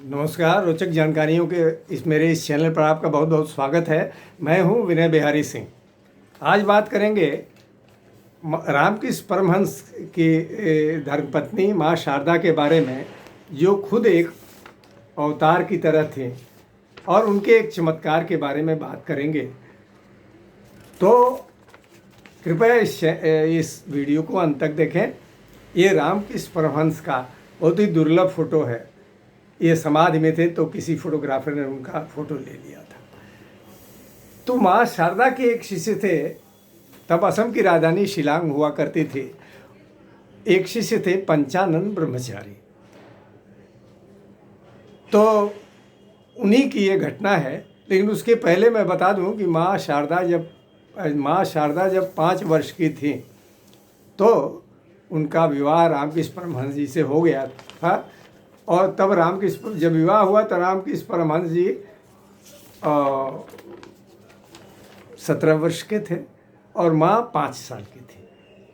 नमस्कार। रोचक जानकारियों के इस चैनल पर आपका बहुत बहुत स्वागत है। मैं हूं विनय बिहारी सिंह। आज बात करेंगे रामकृष्ण परमहंस की धर्मपत्नी माँ शारदा के बारे में, जो खुद एक अवतार की तरह थे, और उनके एक चमत्कार के बारे में बात करेंगे। तो कृपया इस वीडियो को अंत तक देखें। ये रामकृष्ण परमहंस का बहुत ही दुर्लभ फोटो है। ये समाधि में थे तो किसी फोटोग्राफर ने उनका फोटो ले लिया था। तो माँ शारदा के एक शिष्य थे। तब असम की राजधानी शिलांग हुआ करती थी। एक शिष्य थे पंचानन ब्रह्मचारी। तो उन्हीं की ये घटना है। लेकिन उसके पहले मैं बता दूं कि माँ शारदा जब 5 वर्ष की थी तो उनका विवाह रामकृष्ण परमहंस जी से हो गया था। और तब जब विवाह हुआ तो रामकृष्ण परमहंस जी 17 वर्ष के थे और माँ 5 साल की थी।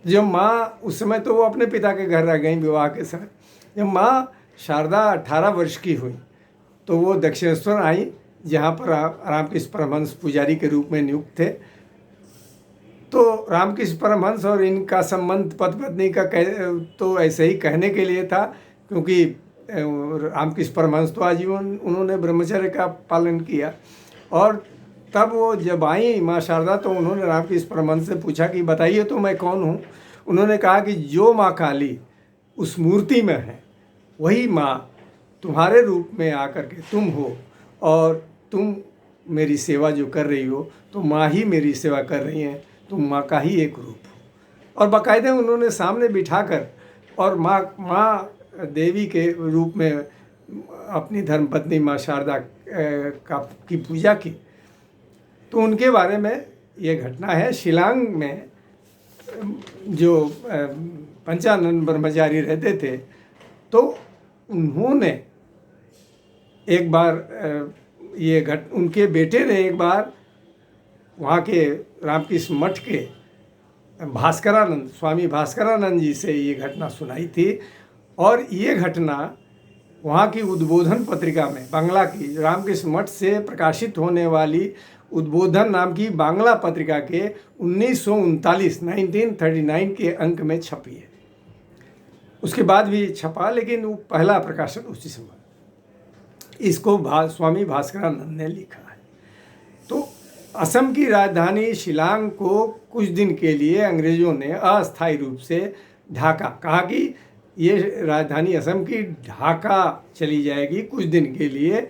जब माँ उस समय तो वो अपने पिता के घर रह गई विवाह के समय। जब माँ शारदा 18 वर्ष की हुई तो वो दक्षिणेश्वर आई, जहाँ पर रामकृष्ण परमहंस पुजारी के रूप में नियुक्त थे। तो रामकृष्ण परमहंस और इनका संबंध पति पत्नी का तो ऐसे ही कहने के लिए था, क्योंकि रामकृष्ण परमहंस तो आजीवन उन्होंने ब्रह्मचर्य का पालन किया। और तब वो जब आई माँ शारदा तो उन्होंने रामकृष्ण परमहंस से पूछा कि बताइए तो मैं कौन हूँ। उन्होंने कहा कि जो माँ काली उस मूर्ति में है वही माँ तुम्हारे रूप में आकर के तुम हो, और तुम मेरी सेवा जो कर रही हो तो माँ ही मेरी सेवा कर रही हैं, तुम माँ का ही एक रूप हो। और बाकायदे उन्होंने सामने बिठाकर और माँ देवी के रूप में अपनी धर्मपत्नी माँ शारदा की पूजा की। तो उनके बारे में ये घटना है। शिलांग में जो पंचानन ब्रह्मचारी रहते थे तो उन्होंने एक बार उनके बेटे ने एक बार वहाँ के रामकृष्ण मठ के स्वामी भास्करानंद जी से ये घटना सुनाई थी। और ये घटना वहाँ की उद्बोधन पत्रिका में, बांग्ला की रामकृष्ण मठ से प्रकाशित होने वाली उद्बोधन नाम की बांग्ला पत्रिका के 1939 के अंक में छपी है। उसके बाद भी छपा, लेकिन वो पहला प्रकाशन उसी समय। इसको स्वामी भास्करानंद ने लिखा है। तो असम की राजधानी शिलांग को कुछ दिन के लिए अंग्रेजों ने अस्थायी रूप से कहा कि ये राजधानी असम की ढाका चली जाएगी कुछ दिन के लिए।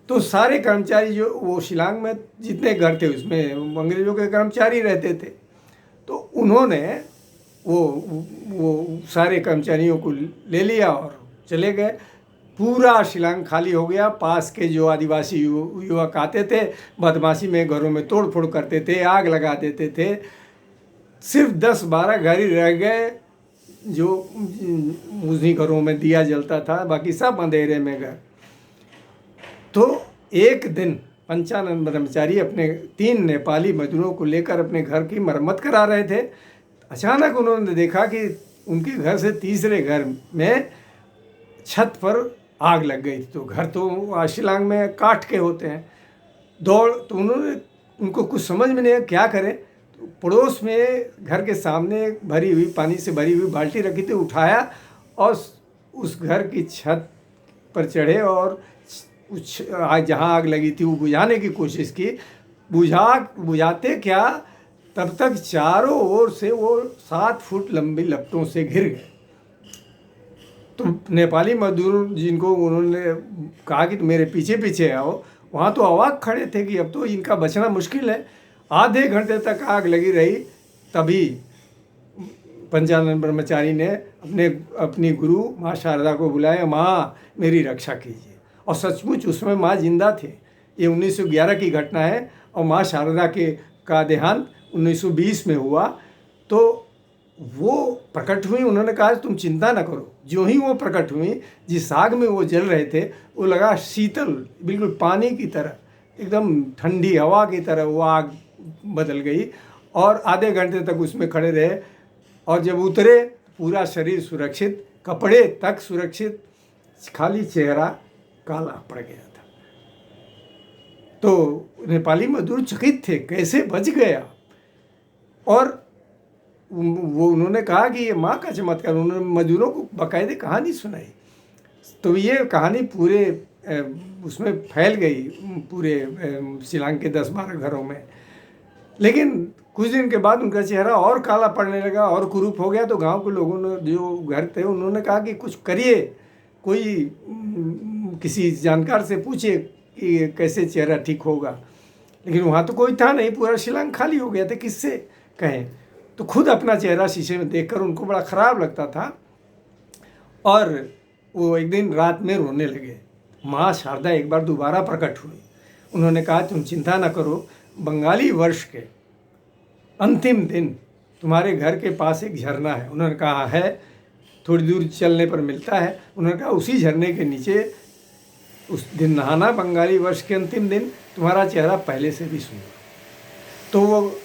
तो सारे कर्मचारी जो वो शिलांग में जितने घर थे उसमें अंग्रेजों के कर्मचारी रहते थे। तो उन्होंने वो सारे कर्मचारियों को ले लिया और चले गए। पूरा शिलांग खाली हो गया। पास के जो आदिवासी युवक आते थे, बदमाशी में घरों में तोड़ फोड़ करते थे, आग लगा देते थे। सिर्फ 10-12 घर ही रह गए जो उन्हीं घरों में दिया जलता था, बाकी सब अंधेरे में गए। तो एक दिन पंचानन ब्रह्मचारी अपने 3 नेपाली मजदूरों को लेकर अपने घर की मरम्मत करा रहे थे। अचानक उन्होंने देखा कि उनके घर से तीसरे घर में छत पर आग लग गई। तो घर तो शिलांग में काठ के होते हैं। तो उनको कुछ समझ में नहीं आया क्या करें। तो पड़ोस में घर के सामने पानी से भरी हुई बाल्टी रखी थी, उठाया और उस घर की छत पर चढ़े और जहाँ आग लगी थी वो बुझाने की कोशिश की। बुझाते क्या, तब तक चारों ओर से वो 7 फुट लंबी लपटों से घिर गए। तो नेपाली मजदूर जिनको उन्होंने कहा कि मेरे पीछे पीछे आओ, वहाँ तो अवाक खड़े थे कि अब तो इनका बचना मुश्किल है। आधे घंटे तक आग लगी रही। तभी पंचानन ब्रह्मचारी ने अपनी गुरु माँ शारदा को बुलाया, माँ मेरी रक्षा कीजिए। और सचमुच उसमें माँ जिंदा थे। ये 1911 की घटना है और माँ शारदा का देहांत 1920 में हुआ। तो वो प्रकट हुई। उन्होंने कहा तुम चिंता न करो। जो ही वो प्रकट हुई, जिस आग में वो जल रहे थे वो लगा शीतल, बिल्कुल पानी की तरह, एकदम ठंडी हवा की तरह वो आग बदल गई। और आधे घंटे तक उसमें खड़े रहे। और जब उतरे पूरा शरीर सुरक्षित, कपड़े तक सुरक्षित, खाली चेहरा काला पड़ गया था। तो नेपाली मजदूर चकित थे, कैसे बच गया। और वो उन्होंने कहा कि ये माँ का चमत्कार, उन्होंने मजदूरों को बाकायदे कहानी सुनाई। तो ये कहानी पूरे उसमें फैल गई, पूरे शिलांग के 10-12 घरों में। लेकिन कुछ दिन के बाद उनका चेहरा और काला पड़ने लगा और कुरूप हो गया। तो गांव के लोगों ने, जो घर थे, उन्होंने कहा कि कुछ करिए, कोई किसी जानकार से पूछे कि कैसे चेहरा ठीक होगा। लेकिन वहाँ तो कोई था नहीं, पूरा शिलांग खाली हो गया था, किससे कहें। तो खुद अपना चेहरा शीशे में देखकर उनको बड़ा ख़राब लगता था और वो एक दिन रात में रोने लगे। माँ शारदा एक बार दोबारा प्रकट हुई। उन्होंने कहा, तुम चिंता न करो, बंगाली वर्ष के अंतिम दिन तुम्हारे घर के पास एक झरना है। उन्होंने कहा, है, थोड़ी दूर चलने पर मिलता है। उन्होंने कहा, उसी झरने के नीचे उस दिन नहाना, बंगाली वर्ष के अंतिम दिन, तुम्हारा चेहरा पहले से भी सुंदर। तो वो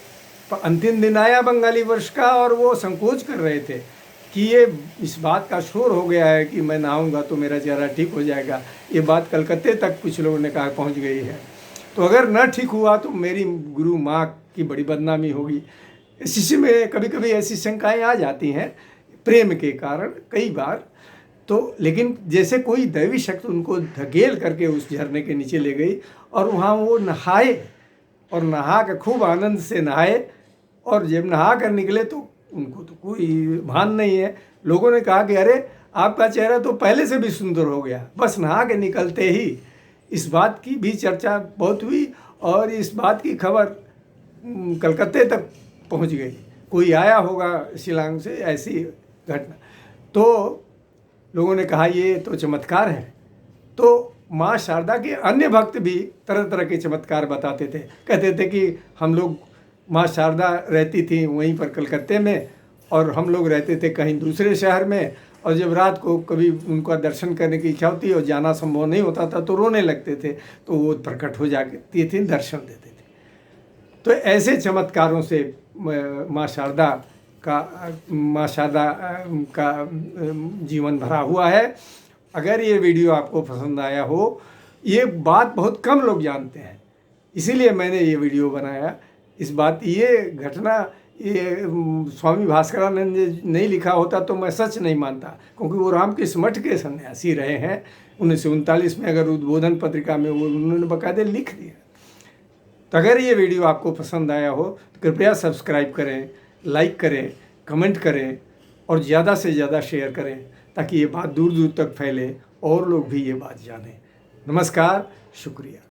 अंतिम दिन आया बंगाली वर्ष का, और वो संकोच कर रहे थे कि ये इस बात का शोर हो गया है कि मैं नहाऊंगा तो मेरा चेहरा ठीक हो जाएगा। ये बात कलकत्ते तक कुछ लोगों ने कहा पहुंच गई है। तो अगर न ठीक हुआ तो मेरी गुरु माँ की बड़ी बदनामी होगी। शिष्य में कभी कभी ऐसी शंकाएं आ जाती हैं प्रेम के कारण कई बार। तो लेकिन जैसे कोई दैवी शक्ति उनको धकेल करके उस झरने के नीचे ले गई और वहाँ वो नहाए, और नहा कर खूब आनंद से नहाए। और जब नहा कर निकले तो उनको तो कोई भान नहीं है। लोगों ने कहा कि अरे, आपका चेहरा तो पहले से भी सुंदर हो गया। बस नहा के निकलते ही इस बात की भी चर्चा बहुत हुई और इस बात की खबर कलकत्ते तक पहुंच गई। कोई आया होगा शिलांग से, ऐसी घटना। तो लोगों ने कहा ये तो चमत्कार है। तो माँ शारदा के अन्य भक्त भी तरह तरह के चमत्कार बताते थे। कहते थे कि हम लोग, माँ शारदा रहती थी वहीं पर कलकत्ते में और हम लोग रहते थे कहीं दूसरे शहर में, और जब रात को कभी उनका दर्शन करने की इच्छा होती और जाना संभव नहीं होता था तो रोने लगते थे, तो वो प्रकट हो जाती थी, दर्शन देते थे। तो ऐसे चमत्कारों से माँ शारदा का जीवन भरा हुआ है। अगर ये वीडियो आपको पसंद आया हो, ये बात बहुत कम लोग जानते हैं, इसीलिए मैंने ये वीडियो बनाया। इस बात, ये घटना, ये स्वामी भास्करानंद जी नहीं लिखा होता तो मैं सच नहीं मानता, क्योंकि वो रामकृष्ण मठ के सन्यासी रहे हैं। 1939 में अगर उद्बोधन पत्रिका में वो उन्होंने बाकायदे लिख दिया। तो अगर ये वीडियो आपको पसंद आया हो तो कृपया सब्सक्राइब करें, लाइक करें, कमेंट करें और ज़्यादा से ज़्यादा शेयर करें, ताकि ये बात दूर दूर तक फैले और लोग भी ये बात जानें। नमस्कार, शुक्रिया।